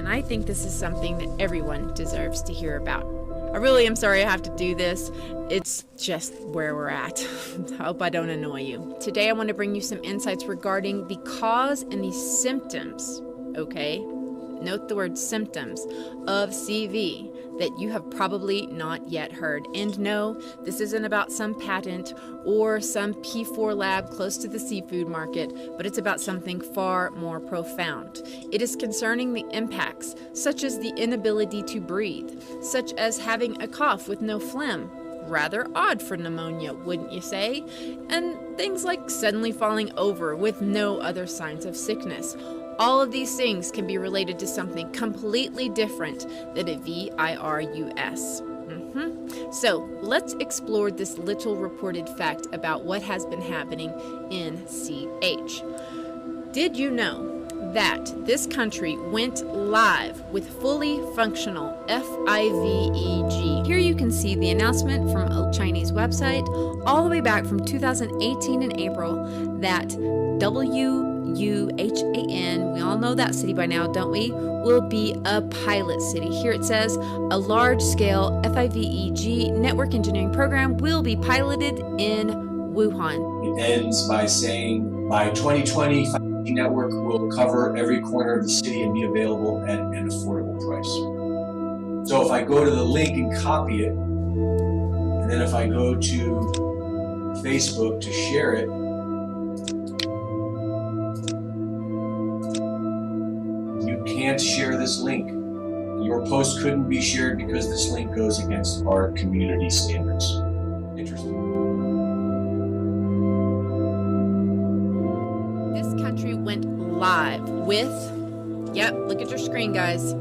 and I think this is something that everyone deserves to hear about. I really am sorry I have to do this. It's just where we're at. I hope I don't annoy you. Today I want to bring you some insights regarding the cause and the symptoms, okay? Note the word symptoms of CV that you have probably not yet heard. And no, this isn't about some patent or some P4 lab close to the seafood market, but it's about something far more profound. It is concerning the impacts, such as the inability to breathe, such as having a cough with no phlegm. Rather odd for pneumonia, wouldn't you say? And things like suddenly falling over with no other signs of sickness. All of these things can be related to something completely different than a virus. So let's explore this little reported fact about what has been happening in CH. Did you know that this country went live with fully functional FIVEG? Here you can see the announcement from a Chinese website all the way back from 2018 in April that WUHAN, we all know that city by now, don't we, will be a pilot city. Here it says a large-scale FIVEG network engineering program will be piloted in Wuhan. It ends by saying by 2020, 5G network will cover every corner of the city and be available at an affordable price. So if I go to the link and copy it, and then if I go to Facebook to share it, you can't share this link. Your post couldn't be shared because this link goes against our community standards. Interesting. This country went live with, yep, look at your screen, guys.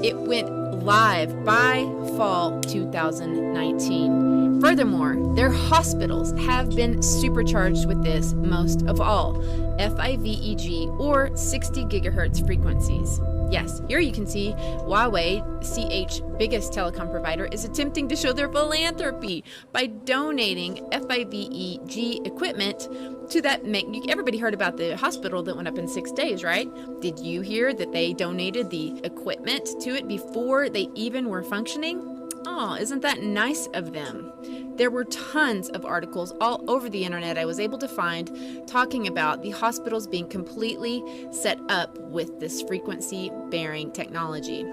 It went live by fall 2019. Furthermore, their hospitals have been supercharged with this most of all, FIVEG or 60 gigahertz frequencies. Yes, here you can see Huawei, CH biggest telecom provider, is attempting to show their philanthropy by donating FIVEG equipment to that. Everybody heard about the hospital that went up in 6 days, right? Did you hear that they donated the equipment to it before they even were functioning? Oh, isn't that nice of them? There were tons of articles all over the internet I was able to find talking about the hospitals being completely set up with this frequency-bearing technology.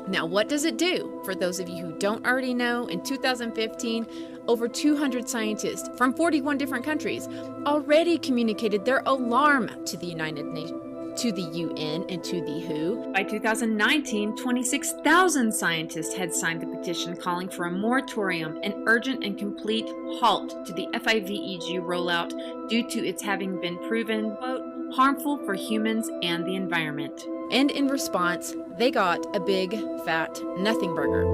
Now, what does it do? For those of you who don't already know, in 2015, over 200 scientists from 41 different countries already communicated their alarm to the United Nations, to the UN, and to the WHO. By 2019, 26,000 scientists had signed the petition calling for a moratorium, an urgent and complete halt to the FIVEG rollout due to its having been proven, quote, harmful for humans and the environment. And in response, they got a big, fat nothing burger.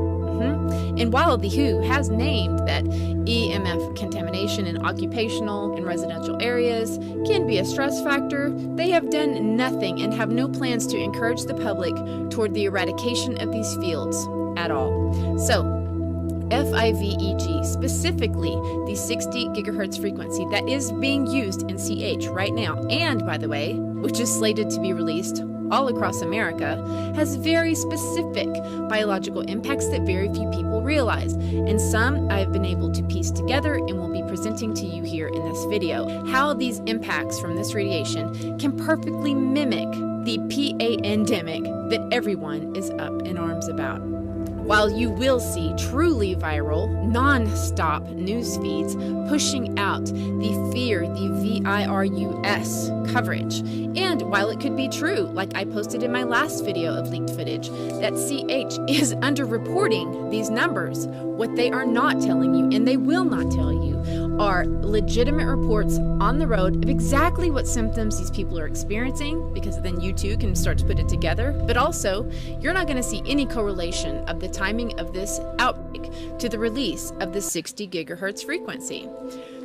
And while the WHO has named that EMF contamination in occupational and residential areas can be a stress factor, they have done nothing and have no plans to encourage the public toward the eradication of these fields at all. So, FIVEG, specifically the 60 gigahertz frequency that is being used in CH right now, and by the way, which is slated to be released all across America, has very specific biological impacts that very few people realize, and some I've been able to piece together and will be presenting to you here in this video. How these impacts from this radiation can perfectly mimic the pandemic that everyone is up in arms about. While you will see truly viral, non-stop news feeds pushing out the fear, the virus coverage. And while it could be true, like I posted in my last video of leaked footage, that CH is underreporting these numbers, what they are not telling you, and they will not tell you, are legitimate reports on the road of exactly what symptoms these people are experiencing, because then you too can start to put it together. But also, you're not going to see any correlation of the timing of this outbreak to the release of the 60 gigahertz frequency.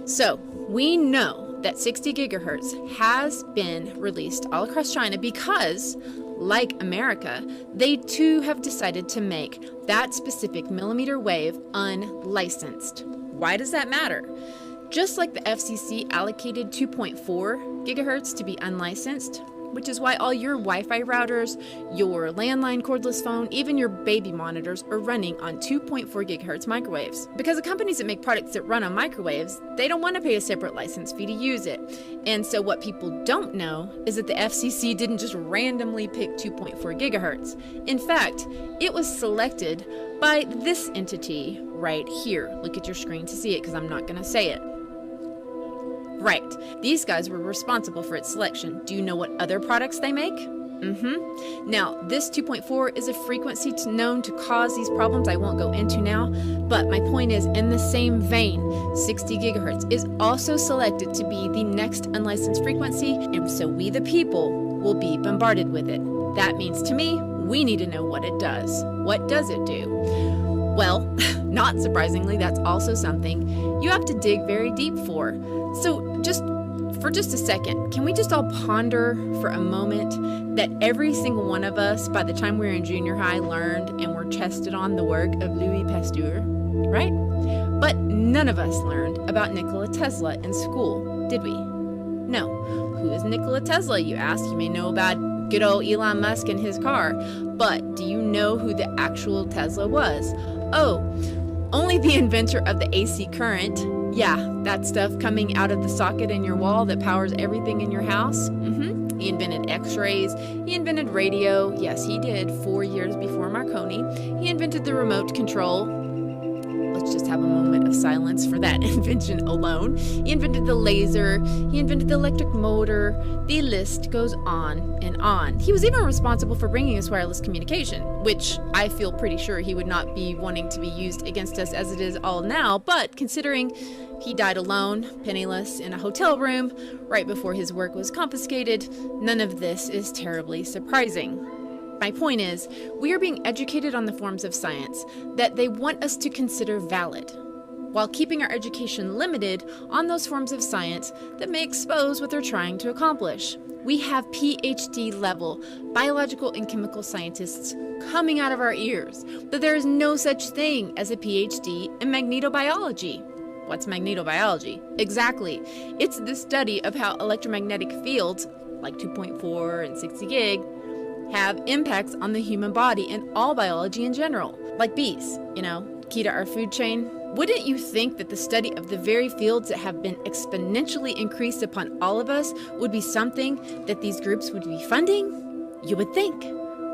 So we know that 60 gigahertz has been released all across China because, like America, they too have decided to make that specific millimeter wave unlicensed. Why does that matter? Just like the FCC allocated 2.4 gigahertz to be unlicensed, which is why all your Wi-Fi routers, your landline cordless phone, even your baby monitors are running on 2.4 gigahertz microwaves. Because the companies that make products that run on microwaves, they don't want to pay a separate license fee to use it. And so what people don't know is that the FCC didn't just randomly pick 2.4 gigahertz. In fact, it was selected by this entity right here. Look at your screen to see it because I'm not going to say it. Right, these guys were responsible for its selection. Do you know what other products they make? Now, this 2.4 is a frequency known to cause these problems I won't go into now, but my point is, in the same vein, 60 gigahertz is also selected to be the next unlicensed frequency, and so we the people will be bombarded with it. That means to me, we need to know what it does. What does it do? Well, not surprisingly, that's also something you have to dig very deep for. So for just a second, can we just all ponder for a moment that every single one of us, by the time we were in junior high, learned and were tested on the work of Louis Pasteur, right? But none of us learned about Nikola Tesla in school, did we? No. Who is Nikola Tesla, you ask? You may know about good old Elon Musk and his car, but do you know who the actual Tesla was? Oh, only the inventor of the AC current. Yeah, that stuff coming out of the socket in your wall that powers everything in your house. He invented x-rays. He invented radio. Yes, he did, 4 years before Marconi. He invented the remote control. Let's just have a moment of silence for that invention alone. He invented the laser. He invented the electric motor. The list goes on and on. He was even responsible for bringing us wireless communication, which I feel pretty sure he would not be wanting to be used against us as it is all now. But considering he died alone, penniless, in a hotel room right before his work was confiscated, none of this is terribly surprising. My point is, we are being educated on the forms of science that they want us to consider valid, while keeping our education limited on those forms of science that may expose what they're trying to accomplish. We have PhD level biological and chemical scientists coming out of our ears, but there is no such thing as a PhD in magnetobiology. What's magnetobiology? Exactly. It's the study of how electromagnetic fields, like 2.4 and 60 gig, have impacts on the human body and all biology in general, like bees, key to our food chain. Wouldn't you think that the study of the very fields that have been exponentially increased upon all of us would be something that these groups would be funding? You would think,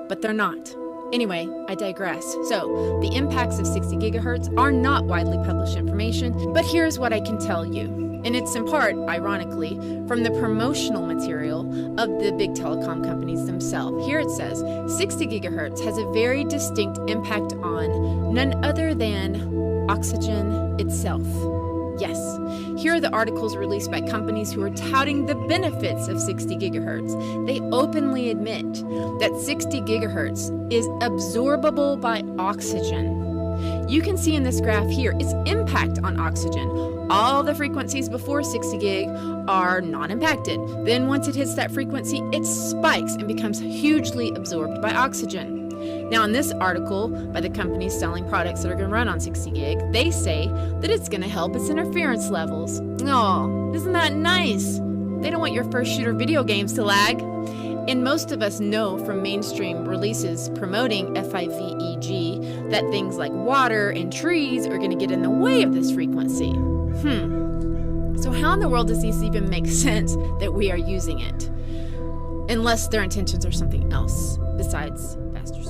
but they're not. Anyway, I digress. So, the impacts of 60 gigahertz are not widely published information, but here's what I can tell you. And it's in part, ironically, from the promotional material of the big telecom companies themselves. Here it says, 60 gigahertz has a very distinct impact on none other than oxygen itself. Yes, here are the articles released by companies who are touting the benefits of 60 gigahertz. They openly admit that 60 gigahertz is absorbable by oxygen. You can see in this graph here its impact on oxygen. All the frequencies before 60 gig are not impacted. Then once it hits that frequency, it spikes and becomes hugely absorbed by oxygen. Now in this article by the companies selling products that are going to run on 60 gig, they say that it's going to help its interference levels. Oh, isn't that nice? They don't want your first shooter video games to lag. And most of us know from mainstream releases promoting FIVEG that things like water and trees are going to get in the way of this frequency. So how in the world does this even make sense that we are using it? Unless their intentions are something else besides faster speed.